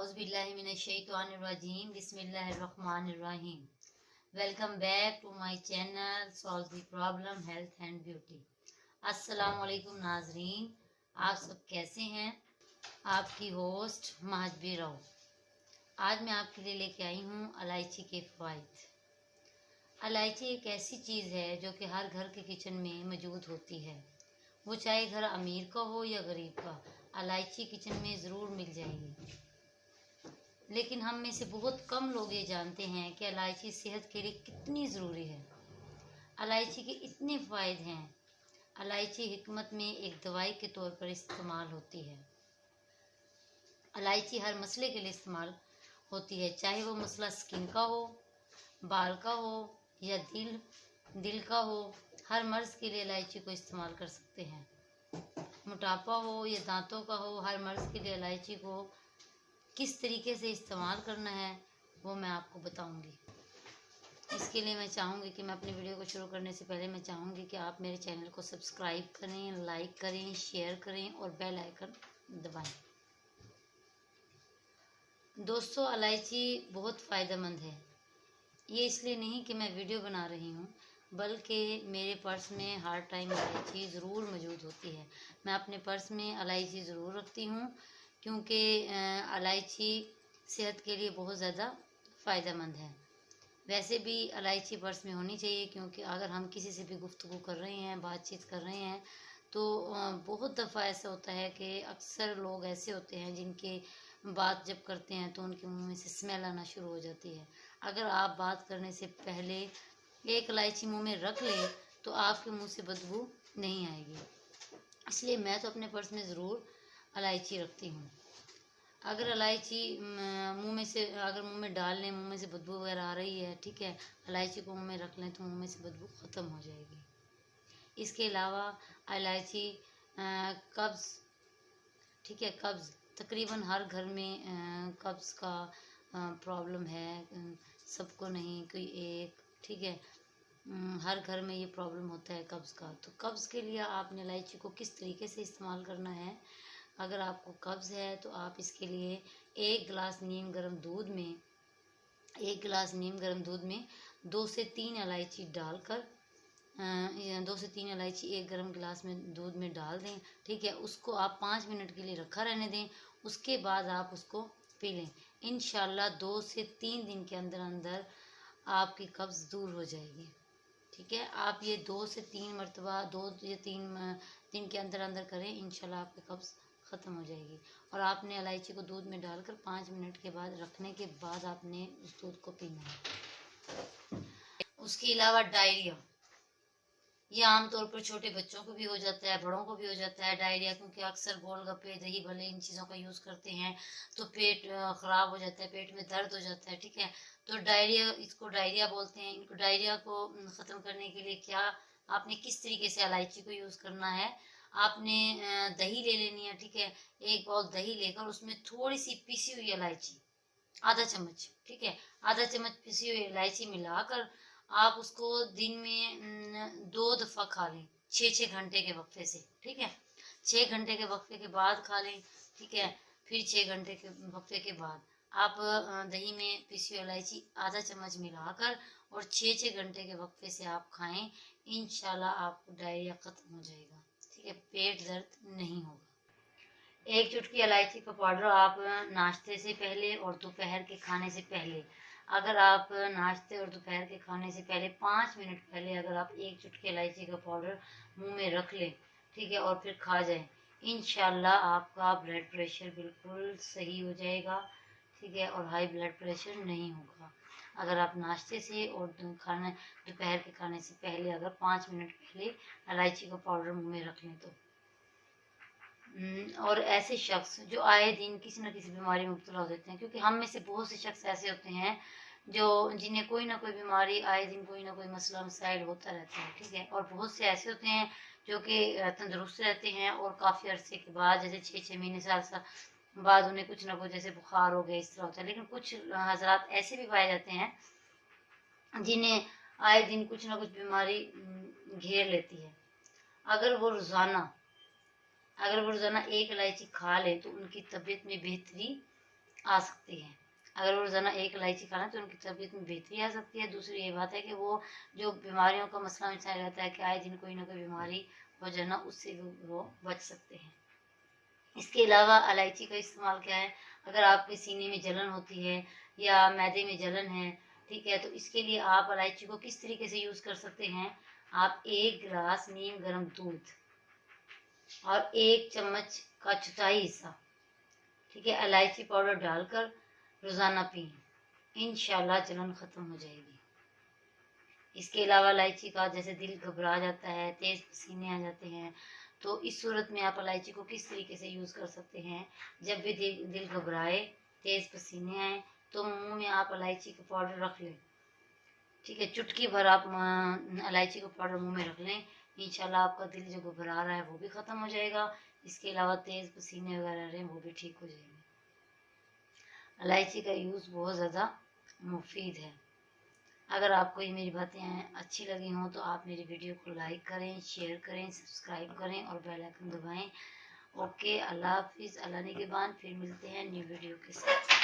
Auzubillahiminash-shaytanir-rajim. Bismillahir-rahmanir-rahim. Welcome back to my channel Solve the Problem Health and Beauty. अस्सलाम वालेकुम नाजरीन, आप सब कैसे हैं? आपकी होस्ट महजबी राव। आज मैं आपके लिए लेके आई हूँ इलायची के फ़वाइद। इलायची एक ऐसी चीज़ है जो कि हर घर के किचन में मौजूद होती है। वो चाहे घर अमीर का हो या गरीब का, इलायची किचन में ज़रूर मिल जाएगी। लेकिन हम में से बहुत कम लोग ये जानते हैं कि इलायची सेहत के लिए कितनी ज़रूरी है। इलायची के इतने फ़ायदे हैं। इलायची हिकमत में एक दवाई के तौर पर इस्तेमाल होती है। इलायची हर मसले के लिए इस्तेमाल होती है, चाहे वो मसला स्किन का हो, बाल का हो या दिल का हो। हर मर्ज़ के लिए इलायची को इस्तेमाल कर सकते हैं। मोटापा हो या दांतों का हो, हर मर्ज़ के लिए इलायची को किस तरीके से इस्तेमाल करना है वो मैं आपको बताऊंगी। इसके लिए मैं चाहूँगी कि मैं अपने वीडियो को शुरू करने से पहले मैं चाहूँगी कि आप मेरे चैनल को सब्सक्राइब करें, लाइक करें, शेयर करें और बेल आइकन दबाएं। दोस्तों, इलायची बहुत फ़ायदेमंद है। ये इसलिए नहीं कि मैं वीडियो बना रही हूँ, बल्कि मेरे पर्स में हर टाइम इलायची ज़रूर मौजूद होती है। मैं अपने पर्स में इलायची ज़रूर रखती हूँ क्योंकि इलायची सेहत के लिए बहुत ज़्यादा फ़ायदेमंद है। वैसे भी इलायची पर्स में होनी चाहिए, क्योंकि अगर हम किसी से भी गुफ्तगू कर रहे हैं, बातचीत कर रहे हैं, तो बहुत दफ़ा ऐसा होता है कि अक्सर लोग ऐसे होते हैं जिनके बात जब करते हैं तो उनके मुंह में से स्मेल आना शुरू हो जाती है। अगर आप बात करने से पहले एक इलायची मुंह में रख लें तो आपके मुंह से बदबू नहीं आएगी। इसलिए मैं तो अपने पर्स में ज़रूर इलायची रखती हूँ। अगर इलायची अगर मुंह में डाल लें, मुंह में से बदबू वगैरह आ रही है, ठीक है, इलायची को मुंह में रख लें तो मुंह में से बदबू ख़त्म हो जाएगी। इसके अलावा इलायची कब्ज़, ठीक है, कब्ज़ तकरीबन हर घर में कब्ज़ का प्रॉब्लम है। सबको नहीं, कोई एक, ठीक है, हर घर में ये प्रॉब्लम होता है कब्ज़ का। तो कब्ज़ के लिए आपने इलायची को किस तरीके से इस्तेमाल करना है। अगर आपको कब्ज़ है तो आप इसके लिए एक गिलास नीम गर्म दूध में 2 से 3 इलायची डालकर 2 से 3 इलायची एक गर्म गिलास में दूध में डाल दें, ठीक है। उसको आप 5 मिनट के लिए रखा रहने दें। उसके बाद आप उसको पी लें। इंशाल्लाह 2 से 3 दिन के अंदर अंदर आपकी कब्ज़ दूर हो जाएगी, ठीक है। आप ये 2 से 3 मरतबा 2 या 3 दिन के अंदर अंदर करें, इंशाल्लाह आपकी कब्ज़ ख़त्म हो जाएगी। और आपने इलायची को दूध में डालकर 5 मिनट के बाद रखने के बाद आपने उस दूध को पीना है। उसके अलावा डायरिया, ये आमतौर पर छोटे बच्चों को भी हो जाता है, बड़ों को भी हो जाता है डायरिया, क्योंकि अक्सर गोलगप्पे, दही भल्ले, इन चीज़ों का यूज़ करते हैं तो पेट ख़राब हो जाता है, पेट में दर्द हो जाता है, ठीक है। तो डायरिया, इसको डायरिया बोलते हैं। इनको डायरिया को ख़त्म करने के लिए क्या आपने किस तरीके से इलायची को यूज़ करना है। आपने दही ले लेनी है, ठीक है। एक बाउल दही लेकर उसमें थोड़ी सी पिसी हुई इलायची, आधा चम्मच, ठीक है, आधा चम्मच पिसी हुई इलायची मिलाकर आप उसको दिन में 2 दफ़ा खा लें, 6-6 घंटे के वक्फे से, ठीक है। 6 घंटे के वक्फे के बाद खा लें, ठीक है। फिर 6 घंटे के वक्फे के बाद आप दही में पिसी हुई इलायची आधा चम्मच मिलाकर और 6-6 घंटे के वक्फे से आप खाएं। इंशाल्लाह आपको डायरिया ख़त्म हो जाएगा, ठीक है, पेट दर्द नहीं होगा। एक चुटकी इलायची का पाउडर आप नाश्ते से पहले और दोपहर के खाने से पहले, अगर आप नाश्ते और दोपहर के खाने से पहले 5 मिनट पहले अगर आप एक चुटकी इलायची का पाउडर मुंह में रख लें, ठीक है, और फिर खा जाएं, इंशाल्लाह आपका ब्लड प्रेशर बिल्कुल सही हो जाएगा, ठीक है, और हाई ब्लड प्रेशर नहीं होगा। अगर आप नाश्ते से और दोपहर के खाने से पहले अगर 5 मिनट पहले इलायची का पाउडर मुंह में रख लें तो। और ऐसे शख्स जो आए दिन किसी न किसी बीमारी में मुब्तला हो जाते हैं, क्योंकि हम में से बहुत से शख्स ऐसे होते हैं जो जिन्हें कोई ना कोई बीमारी आए दिन, कोई ना कोई मसला मसाइल होता रहता है, ठीक है। और बहुत से ऐसे होते हैं जो कि तंदुरुस्त रहते हैं और काफ़ी अरसे के बाद, जैसे 6-6 महीने साल बाद उन्हें कुछ ना कुछ जैसे बुखार हो गया, इस तरह होता है। लेकिन कुछ हजरात ऐसे भी पाए जाते हैं जिन्हें आए दिन कुछ ना कुछ बीमारी घेर लेती है। अगर वो रोज़ाना एक इलायची खा ले तो उनकी तबीयत में बेहतरी आ सकती है। अगर वो रोज़ाना एक इलायची खा लें तो उनकी तबीयत में बेहतरी आ सकती है। दूसरी ये बात है कि वो जो बीमारियों का मसला इंसान रहता है कि आए दिन कोई ना कोई बीमारी हो जाना, उससे वो बच सकते हैं। इसके अलावा इलायची का इस्तेमाल क्या है, अगर आपके सीने में जलन होती है या मैदे में जलन है, ठीक है, तो इसके लिए आप इलायची को किस तरीके से यूज़ कर सकते हैं। आप 1 गिलास नीम गर्म दूध और 1 चम्मच का चौथाई हिस्सा, ठीक है, इलायची पाउडर डालकर रोज़ाना पिएं, इंशाल्लाह जलन ख़त्म हो जाएगी। इसके अलावा इलायची का जैसे दिल घबरा जाता है, तेज़ पसीने आ जाते हैं, तो इस सूरत में आप इलायची को किस तरीके से यूज़ कर सकते हैं। जब भी दिल घबराए, तेज़ पसीने आए, तो मुंह में आप इलायची का पाउडर रख लें, ठीक है, चुटकी भर आप इलायची का पाउडर मुंह में रख लें, इंशाल्लाह आपका दिल जो घबरा रहा है वो भी ख़त्म हो जाएगा। इसके अलावा तेज़ पसीने वगैरह रहे वो भी ठीक हो जाएंगे। इलायची का यूज़ बहुत ज़्यादा मुफीद है। अगर आपको ये मेरी बातें अच्छी लगी हों तो आप मेरी वीडियो को लाइक करें, शेयर करें, सब्सक्राइब करें और बेल आइकन दबाएं। ओके, अल्लाह हाफिज़। अल्लाह निगहबान। फिर मिलते हैं न्यू वीडियो के साथ।